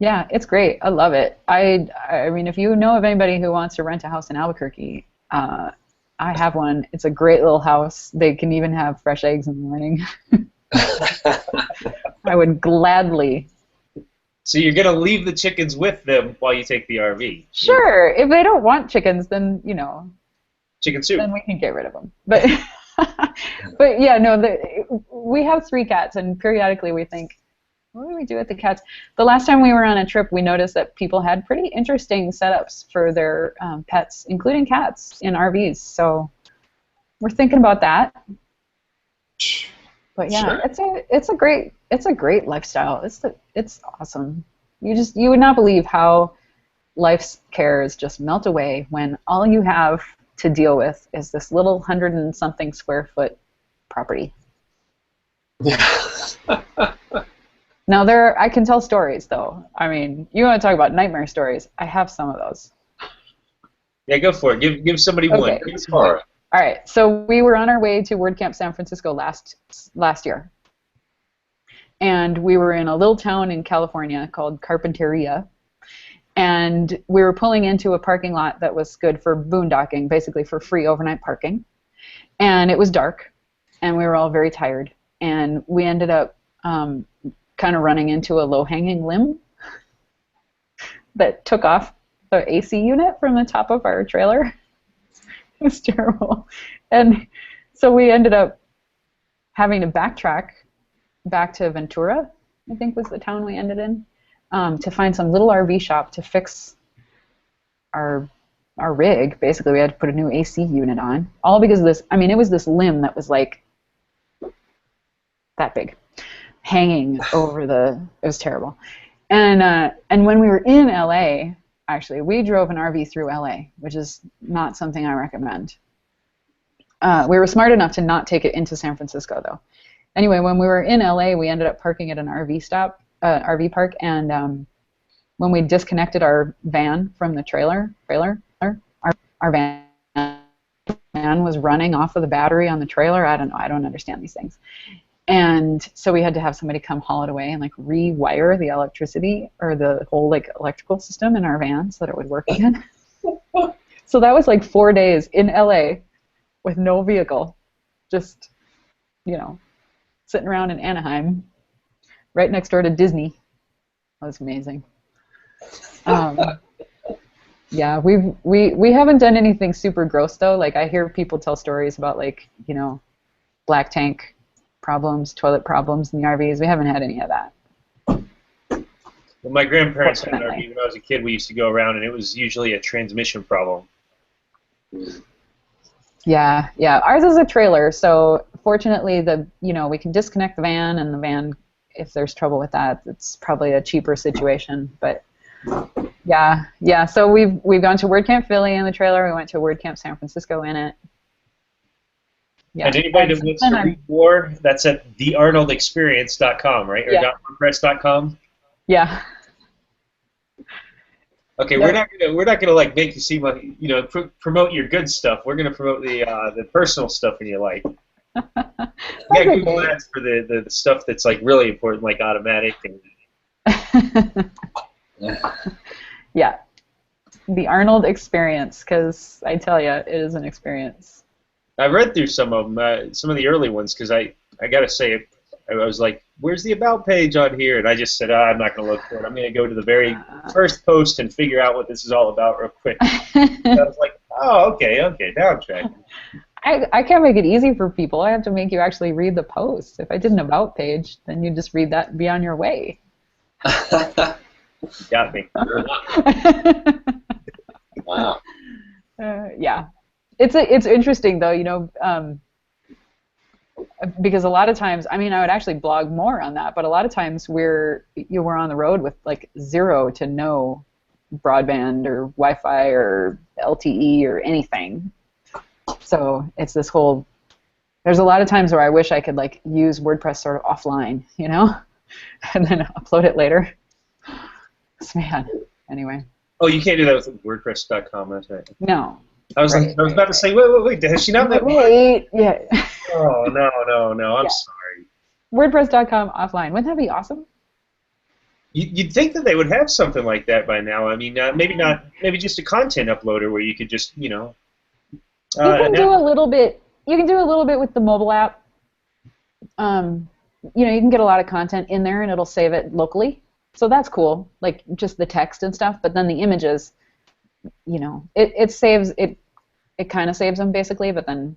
S3: yeah, it's great. I love it. I mean, if you know of anybody who wants to rent a house in Albuquerque, I have one. It's a great little house. They can even have fresh eggs in the morning. I would gladly.
S1: So you're going to leave the chickens with them while you take the RV?
S3: Sure. If they don't want chickens, then,
S1: chicken soup.
S3: Then we can get rid of them. But, but yeah, no, we have 3 cats, and periodically we think, what do we do with the cats? The last time we were on a trip, we noticed that people had pretty interesting setups for their pets, including cats, in RVs. So we're thinking about that. But yeah, sure. It's a great lifestyle. It's awesome. You would not believe how life's cares just melt away when all you have to deal with is this little 100-and-something square foot property. Now I can tell stories though. I mean, you want to talk about nightmare stories? I have some of those.
S1: Yeah, go for it. Give somebody one.
S3: Okay. All right. So we were on our way to WordCamp San Francisco last year, and we were in a little town in California called Carpinteria, and we were pulling into a parking lot that was good for boondocking, basically for free overnight parking, and it was dark, and we were all very tired, and we ended up kind of running into a low-hanging limb that took off the AC unit from the top of our trailer. It was terrible. And so we ended up having to backtrack back to Ventura, I think was the town we ended in, to find some little RV shop to fix our rig. Basically, we had to put a new AC unit on. All because of this, I mean, it was this limb that was like that big, hanging over it was terrible. And when we were in LA, actually, we drove an RV through LA, which is not something I recommend. We were smart enough to not take it into San Francisco, though. Anyway, when we were in LA, we ended up parking at an RV park, and when we disconnected our van from the trailer, our van was running off of the battery on the trailer. I don't know. I don't understand these things. And so we had to have somebody come haul it away and like rewire the electricity or the whole like electrical system in our van so that it would work again. So that was like 4 days in LA with no vehicle, just, sitting around in Anaheim, right next door to Disney. That was amazing. Yeah, we haven't done anything super gross though. Like I hear people tell stories about like, black tank problems, toilet problems in the RVs. We haven't had any of that.
S1: Well, my grandparents had an RV when I was a kid. We used to go around, and it was usually a transmission problem.
S3: Yeah. Ours is a trailer, so fortunately, we can disconnect the van, and the van, if there's trouble with that, it's probably a cheaper situation. But yeah. So we've gone to WordCamp Philly in the trailer. We went to WordCamp San Francisco in it. Yeah.
S1: And anybody that wants to read more, that's at thearnoldexperience.com, right? Or
S3: yeah.
S1: .wordpress.com?
S3: Yeah.
S1: Okay, yep. we're not gonna like make you seem like promote your good stuff. We're gonna promote the personal stuff in your life. You got Google Ads for the stuff that's like really important, like Automatic and.
S3: Yeah, the Arnold Experience, because I tell you, it is an experience.
S1: I've read through some of them, some of the early ones, because I gotta say, I was like, "Where's the about page on here?" And I just said, "I'm not gonna look for it. I'm gonna go to the very first post and figure out what this is all about real quick." I was like, "Oh, okay, now I'm tracking."
S3: I can't make it easy for people. I have to make you actually read the post. If I did an about page, then you just read that and be on your way.
S1: Got me.
S2: Wow.
S3: Yeah. It's interesting though, because a lot of times, I mean, I would actually blog more on that, but a lot of times we're on the road with like 0 to no broadband or Wi-Fi or LTE or anything. So it's this whole. There's a lot of times where I wish I could like use WordPress sort of offline, and then upload it later. Man, anyway.
S1: Oh, you can't do that with WordPress.com. That's right.
S3: No.
S1: I was about to say, wait, has she not met me?
S3: Wait, yeah.
S1: Oh, no, I'm sorry.
S3: WordPress.com offline. Wouldn't that be awesome?
S1: You'd think that they would have something like that by now. I mean, maybe just a content uploader where you could just, you can
S3: do a little bit. You can do a little bit with the mobile app. You can get a lot of content in there, and it'll save it locally. So that's cool, like just the text and stuff. But then the images, it saves it. It kind of saves them basically, but then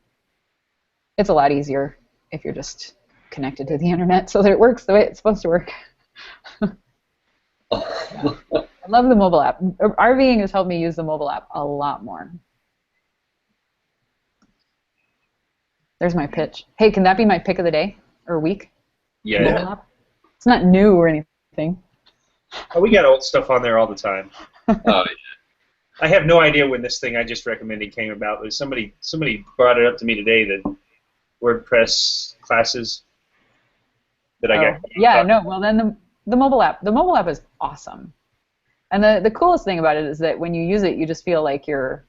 S3: it's a lot easier if you're just connected to the internet so that it works the way it's supposed to work. I love the mobile app. RVing has helped me use the mobile app a lot more. There's my pitch. Hey, can that be my pick of the day or week?
S1: Yeah.
S3: It's not new or anything.
S1: Oh, we got old stuff on there all the time.
S2: Oh,
S1: I have no idea when this thing I just recommended came about. But somebody brought it up to me today, that WordPress classes that I got.
S3: Yeah, no. Well, then the mobile app. The mobile app is awesome, and the coolest thing about it is that when you use it, you just feel like you're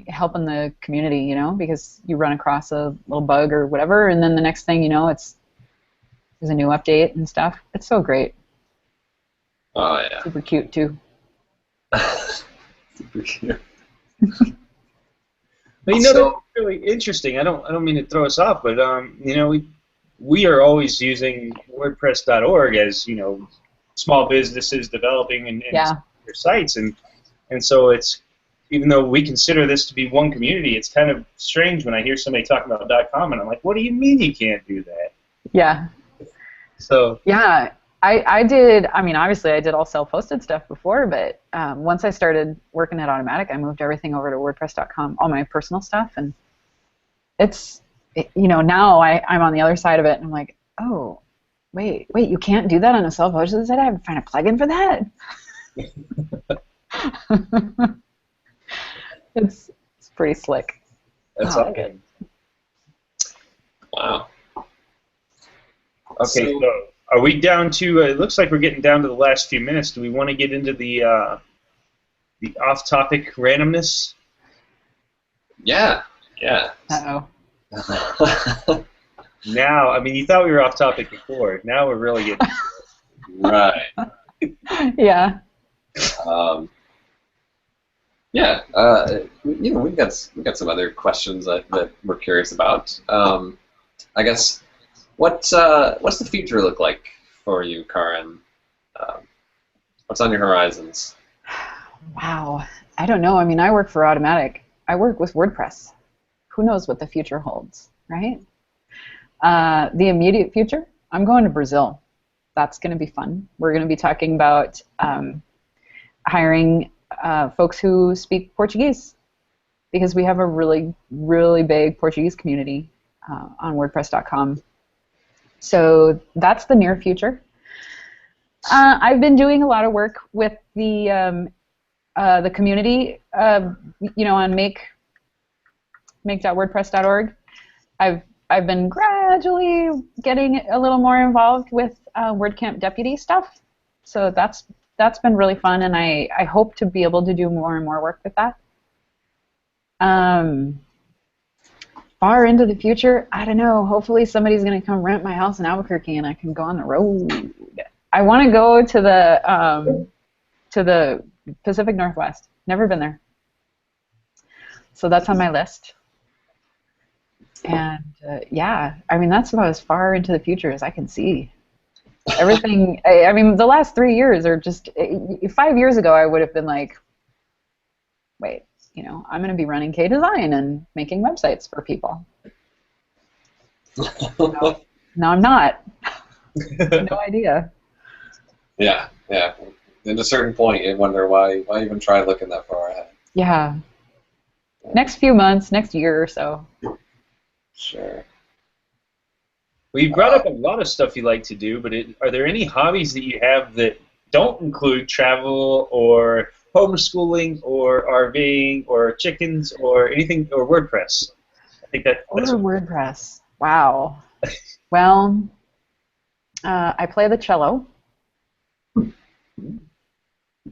S3: helping the community, you know, because you run across a little bug or whatever, and then the next thing you know, there's a new update and stuff. It's so great.
S2: Oh yeah.
S3: Super cute too.
S2: Super cute.
S1: But you know, that's really interesting. I don't mean to throw us off, but you know, we are always using WordPress.org as, you know, small businesses developing and their sites, and so it's, even though we consider this to be one community, it's kind of strange when I hear somebody talking about .com, and I'm like, what do you mean you can't do that?
S3: Yeah.
S1: So.
S3: Yeah. I did, I mean, obviously I did all self-hosted stuff before, but once I started working at Automatic, I moved everything over to WordPress.com, all my personal stuff, and you know, now I'm on the other side of it, and I'm like, oh, wait, you can't do that on a self-hosted site? I have to find a plugin for that? It's pretty slick.
S1: That's awesome.
S2: Wow.
S1: Okay, so are we down to? It looks like we're getting down to the last few minutes. Do we want to get into the off-topic randomness?
S2: Yeah. Yeah.
S3: Uh-oh.
S1: Now, I mean, you thought we were off-topic before. Now we're really getting.
S2: Right.
S3: Yeah.
S2: Yeah. You know, we've got some other questions that we're curious about. I guess. What's the future look like for you, Karin? What's on your horizons?
S3: Wow. I don't know. I mean, I work for Automatic. I work with WordPress. Who knows what the future holds, right? The immediate future, I'm going to Brazil. That's going to be fun. We're going to be talking about hiring folks who speak Portuguese, because we have a really, really big Portuguese community on WordPress.com. So that's the near future. I've been doing a lot of work with the community, you know, on make.wordpress.org. I've been gradually getting a little more involved with WordCamp deputy stuff. So that's been really fun, and I hope to be able to do more and more work with that. Far into the future, I don't know. Hopefully somebody's going to come rent my house in Albuquerque and I can go on the road. I want to go to the Pacific Northwest. Never been there. So that's on my list. And yeah, I mean, that's about as far into the future as I can see. Everything, I mean, the last 3 years are just, 5 years ago I would have been like, wait, you know, I'm going to be running K-Design and making websites for people. No, I'm not. No idea.
S2: Yeah. At a certain point, you wonder why even try looking that far ahead.
S3: Yeah. Next few months, next year or so.
S2: Sure.
S1: Well, you brought up a lot of stuff you like to do, but are there any hobbies that you have that don't include travel or homeschooling or RVing or chickens or anything, or WordPress? I think that's
S3: WordPress. Wow. Well, I play the cello.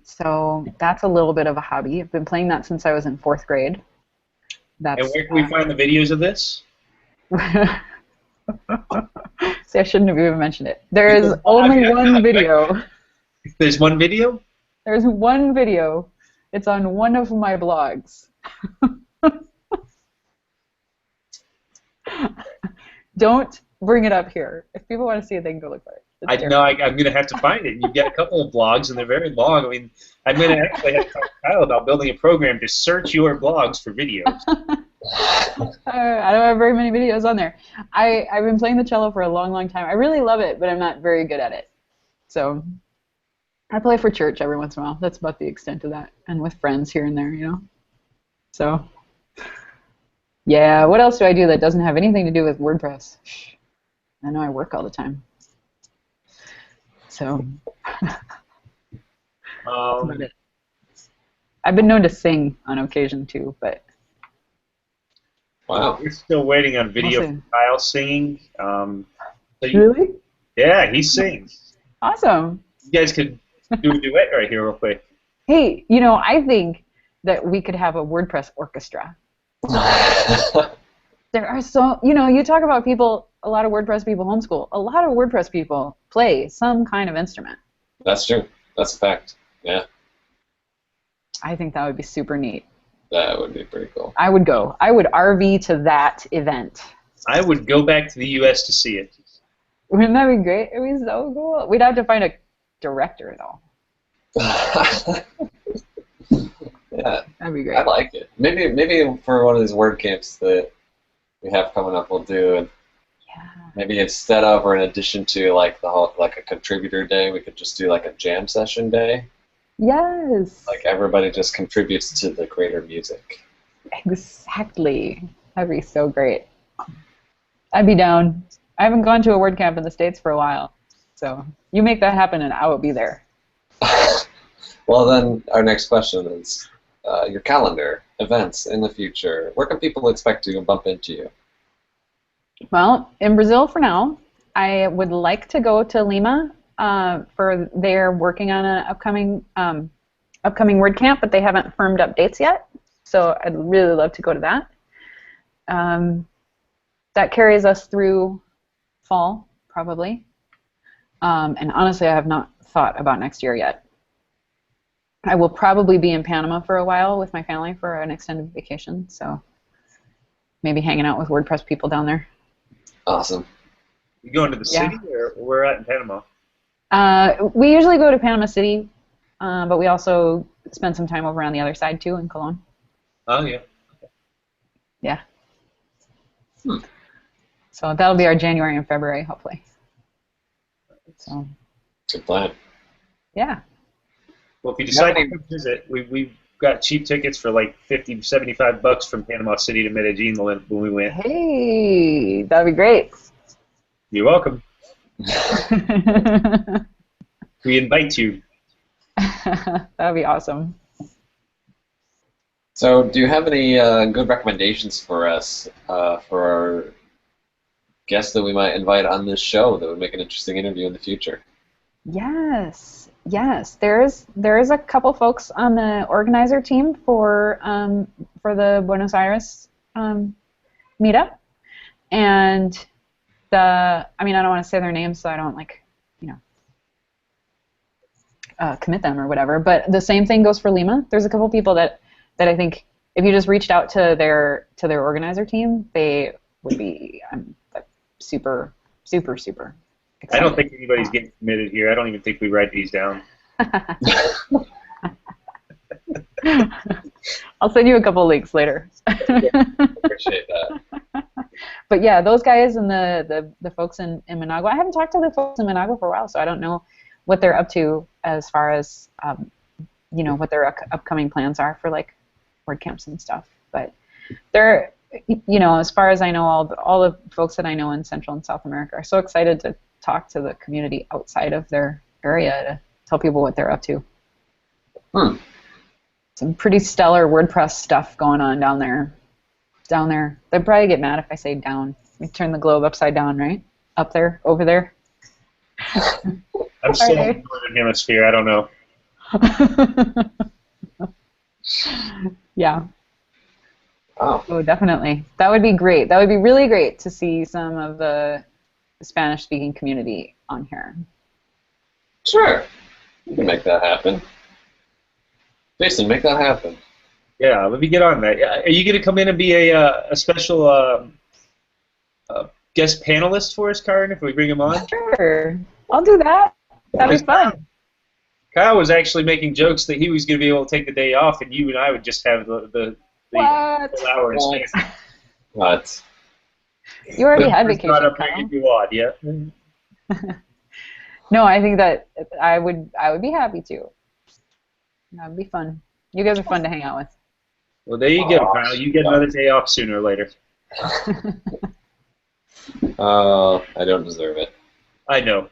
S3: So that's a little bit of a hobby. I've been playing that since I was in 4th grade.
S1: And where can we find the videos of this?
S3: See, I shouldn't have even mentioned it. There is only one video.
S1: There's one video?
S3: There's one video. It's on one of my blogs. Don't bring it up here. If people want to see it, they can go look for it.
S1: I'm going to have to find it. You've got a couple of blogs, and they're very long. I mean, I'm going to actually have to talk to Kyle about building a program to search your blogs for videos.
S3: I don't have very many videos on there. I've been playing the cello for a long, long time. I really love it, but I'm not very good at it. So I play for church every once in a while. That's about the extent of that. And with friends here and there, you know. So, yeah, what else do I do that doesn't have anything to do with WordPress? I know I work all the time. So, that's about it. I've been known to sing on occasion too, but.
S2: Wow.
S1: We're still waiting on video
S3: Awesome.
S1: from Kyle singing.
S3: Really?
S1: Yeah, he sings.
S3: Awesome.
S1: You guys could do a duet right here real quick.
S3: Hey, you know, I think that we could have a WordPress orchestra. There are so, you know, you talk about people, a lot of WordPress people homeschool. A lot of WordPress people play some kind of instrument.
S2: That's true. That's a fact. Yeah.
S3: I think that would be super neat.
S2: That would be pretty cool.
S3: I would go. I would RV to that event.
S1: I would go back to the U.S. to see it.
S3: Wouldn't that be great? It would be so cool. We'd have to find a director, though.
S2: Yeah.
S3: That'd be great.
S2: I like it. Maybe for one of these WordCamps that we have coming up, we'll do maybe instead of or in addition to like the whole like a contributor day, we could just do like a jam session day.
S3: Yes.
S2: Like everybody just contributes to the greater music.
S3: Exactly. That'd be so great. I'd be down. I haven't gone to a WordCamp in the States for a while, so you make that happen and I will be there.
S2: Well, then our next question is your calendar, events in the future. Where can people expect to bump into you?
S3: Well, in Brazil for now. I would like to go to Lima for they're working on an upcoming WordCamp, but they haven't firmed up dates yet. So I'd really love to go to that. That carries us through fall, probably. And honestly, I have not thought about next year yet. I will probably be in Panama for a while with my family for an extended vacation, so maybe hanging out with WordPress people down there.
S2: Awesome.
S1: You going to the city, or we're at in Panama?
S3: We usually go to Panama City, but we also spend some time over on the other side too in Cologne.
S1: Oh yeah.
S3: Yeah. So that'll be our January and February, hopefully. So.
S2: Good plan.
S3: Yeah.
S1: Well, if you decide to come visit, we've got cheap tickets for like $50, $75 from Panama City to Medellin when we went.
S3: Hey, that'd be great.
S1: You're welcome. We invite you.
S3: That'd be awesome.
S2: So, do you have any good recommendations for us for our guests that we might invite on this show that would make an interesting interview in the future?
S3: Yes. There is a couple folks on the organizer team for the Buenos Aires meetup, and I don't want to say their names so I don't commit them or whatever. But the same thing goes for Lima. There's a couple people that I think if you just reached out to their organizer team, they would be super excited.
S1: I don't think anybody's getting committed here. I don't even think we write these down.
S3: I'll send you a couple links later.
S2: Appreciate that.
S3: But yeah, those guys and the folks in Managua. I haven't talked to the folks in Managua for a while, so I don't know what they're up to as far as what their upcoming plans are for like WordCamps and stuff. But they're as far as I know, all the folks that I know in Central and South America are so excited to talk to the community outside of their area to tell people what they're up to. Some pretty stellar WordPress stuff going on down there. They'd probably get mad if I say down. We turn the globe upside down, right? Up there, over there.
S1: I'm still in the Northern Hemisphere. I don't know.
S3: Yeah.
S2: Oh.
S3: Oh, definitely. That would be great. That would be really great to see some of the Spanish-speaking community on here.
S2: Sure. You can make that happen. Jason, make that happen.
S1: Yeah, let me get on that. Are you going to come in and be a special guest panelist for us, Karen, if we bring him on?
S3: Sure. I'll do that. That'd be fun.
S1: Kyle was actually making jokes that he was going to be able to take the day off, and you and I would just have the
S3: What?
S1: hours.
S2: What?
S3: You already had vacation,
S1: Not up
S3: Kyle.
S1: making you odd, yeah.
S3: No, I think that I would be happy to. That would be fun. You guys are fun to hang out with.
S1: Well, there you go, Kyle. You get another day off sooner or later.
S2: I don't deserve it.
S1: I know.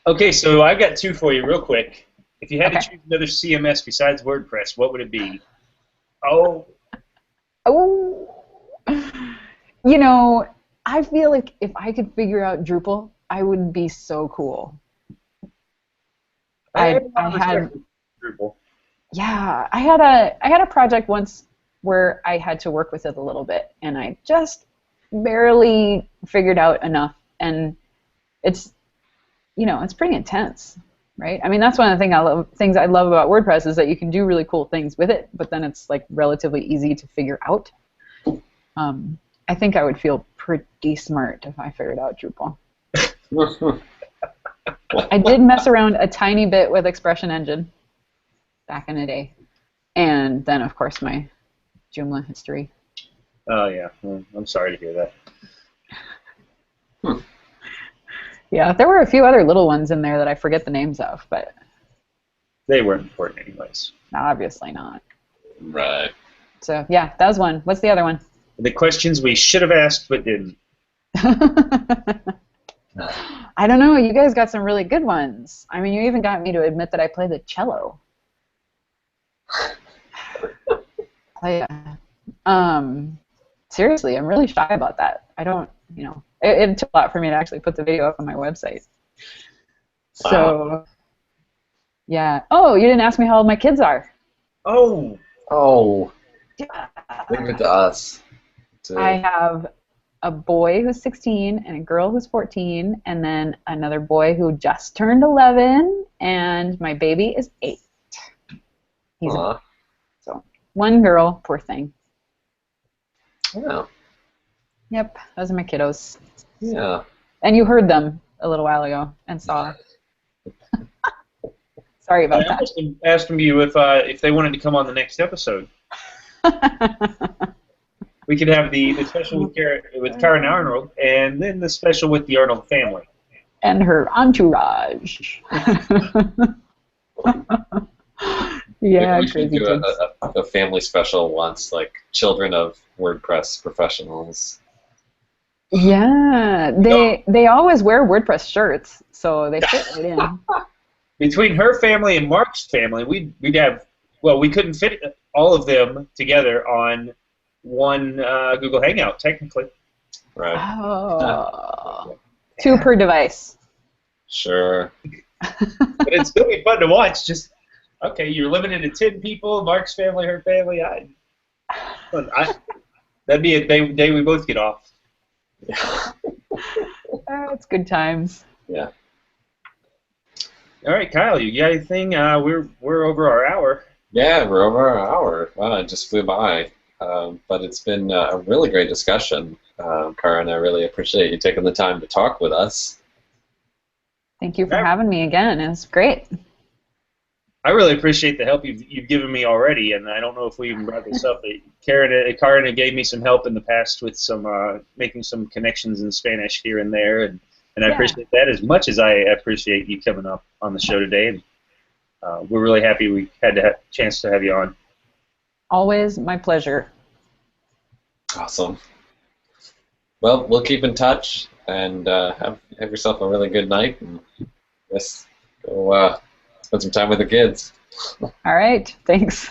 S1: Okay, so I've got two for you real quick. If you had
S3: Okay.
S1: to choose another CMS besides WordPress, what would it be? Oh,
S3: Oh, you know, I feel like if I could figure out Drupal, I would be so cool.
S1: I have a
S3: I
S1: lot of
S3: had,
S1: respect for Drupal.
S3: yeah, I had a project once where I had to work with it a little bit, and I just barely figured out enough, and it's, it's pretty intense, right? I mean, that's one of the things I love about WordPress is that you can do really cool things with it, but then it's like relatively easy to figure out. I think I would feel pretty smart if I figured out Drupal. I did mess around a tiny bit with Expression Engine back in the day, and then of course my Joomla history.
S1: Oh, yeah. Well, I'm sorry to hear that.
S3: Yeah, there were a few other little ones in there that I forget the names of, but
S1: They weren't important anyways.
S3: obviously not.
S2: Right.
S3: So yeah, that was one. What's the other one?
S1: The questions we should have asked but didn't.
S3: I don't know. You guys got some really good ones. I mean, you even got me to admit that I play the cello. Seriously, I'm really shy about that. I don't, it took a lot for me to actually put the video up on my website.
S2: Wow.
S3: So, yeah. Oh, you didn't ask me how old my kids are.
S1: Oh,
S2: Oh,
S3: Yeah.
S2: leave it to us.
S3: I have a boy who's 16 and a girl who's 14, and then another boy who just turned 11, and my baby is 8. He's
S2: Aw.
S3: so one girl, poor thing.
S2: Yeah.
S3: Yep, those are my kiddos.
S2: Yeah.
S3: And you heard them a little while ago and saw. Sorry
S1: I
S3: about
S1: almost asked them you if they wanted to come on the next episode.
S3: that.
S1: We could have the special with Kara and Arnold, and then the special with the Arnold family.
S3: And her entourage. Yeah,
S2: We should
S3: crazy
S2: do
S3: kids.
S2: a family special once, like children of WordPress professionals.
S3: Yeah, they always wear WordPress shirts, so they fit right in.
S1: Between her family and Mark's family, we'd have, well, we couldn't fit all of them together on one Google Hangout, technically.
S2: Right.
S3: Oh, 2 per device.
S2: Sure.
S1: But it'd still be fun to watch. Just, okay, you're limited to 10 people, Mark's family, her family. That'd be a day we both get off.
S3: It's good times.
S2: Yeah.
S1: All right, Kyle, you got anything? We're over our hour.
S2: Yeah, we're over our hour. Wow, it just flew by. But it's been a really great discussion, Karen. I really appreciate you taking the time to talk with us.
S3: Thank you for having me again. It was great.
S1: I really appreciate the help you've given me already, and I don't know if we even brought this up, but Karen gave me some help in the past with some making some connections in Spanish here and there, and I appreciate that as much as I appreciate you coming up on the show today. And we're really happy we had a chance to have you on.
S3: Always my pleasure.
S2: Awesome. Well, we'll keep in touch, and have yourself a really good night, and just go spend some time with the kids.
S3: All right, thanks.